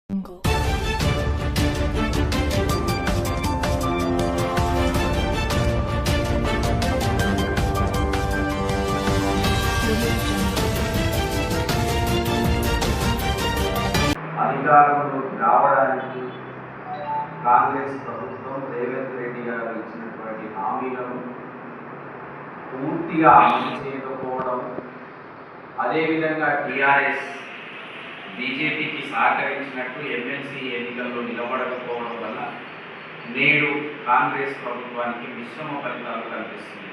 Jungle. అధికారంలోకి రావడానికి కాంగ్రెస్ ప్రభుత్వం రేవంత్ రెడ్డి గారు ఇచ్చినటువంటి హామీలను పూర్తిగా అమలు చేయకపోవడం, అదేవిధంగా టీఆర్ఎస్ బీజేపీకి సహకరించినట్టు ఎమ్మెల్సీ ఎన్నికల్లో నిలబడకపోవడం వల్ల నేడు కాంగ్రెస్ ప్రభుత్వానికి మిశ్రమ ఫలితాలు కనిపిస్తుంది.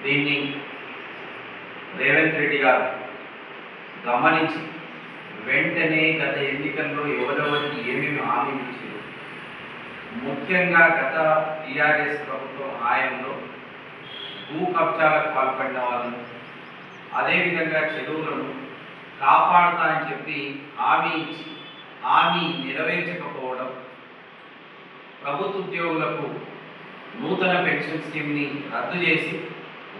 దీన్ని రేవంత్ రెడ్డి గారు గమనించి వెంటనే గత ఎన్నికల్లో ఎవరెవరికి ఏమేమి హామీలు ఇచ్చారు, ముఖ్యంగా గత టీఆర్ఎస్ ప్రభుత్వం హాయంలో భూ కబ్జాలకు పాల్పడిన వాళ్ళను, అదేవిధంగా చెరువులను కాపాడుతా అని చెప్పి హామీ ఇచ్చి హామీ నెరవేర్చకపోవడం, ప్రభుత్వ ఉద్యోగులకు నూతన పెన్షన్ స్కీమ్ని రద్దు చేసి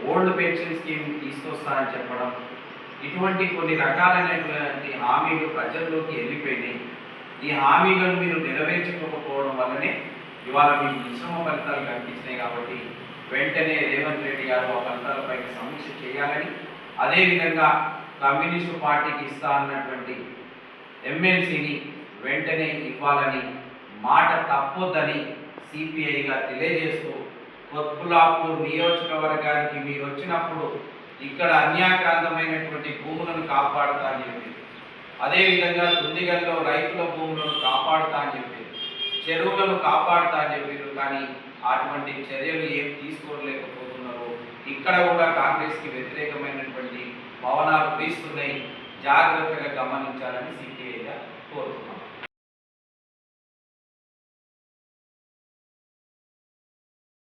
ఓల్డ్ పెన్షన్ స్కీమ్ తీసుకొస్తానని చెప్పడం, ఇటువంటి కొన్ని రకాలైనటువంటి హామీలు ప్రజల్లోకి వెళ్ళిపోయినాయి. ఈ హామీలను మీరు నెరవేర్చకపోవడం వల్లనే ఇవాళ మీకు మిశ్రమ ఫలితాలు కనిపించినాయి. కాబట్టి వెంటనే రేవంత్ రెడ్డి గారు ఆ ఫలితాలపై సమీక్ష చేయాలని, అదేవిధంగా కమ్యూనిస్టు పార్టీకి ఇస్తా అన్నటువంటి ఎమ్మెల్సీని వెంటనే ఇవ్వాలని, మాట తప్పొద్దని సిపిఐగా తెలియజేస్తూ, కొత్పులాపూర్ నియోజకవర్గానికి మీరు వచ్చినప్పుడు ఇక్కడ అన్యాక్రాంతమైనటువంటి భూములను కాపాడుతా అని చెప్పి, అదేవిధంగా దుందిగల్లో రైతుల భూములను కాపాడుతా అని చెప్పి, చెరువులను కాపాడుతా అని చెప్పారు. కానీ అటువంటి చర్యలు ఏం తీసుకోలేకపోతున్నారు. ఇక్కడ కూడా కాంగ్రెస్కి వ్యతిరేకమైనటువంటి భవనాలు వీస్తున్నాయి. జాగ్రత్తగా గమనించాలని సిపిఐగా కోరుతున్నారు.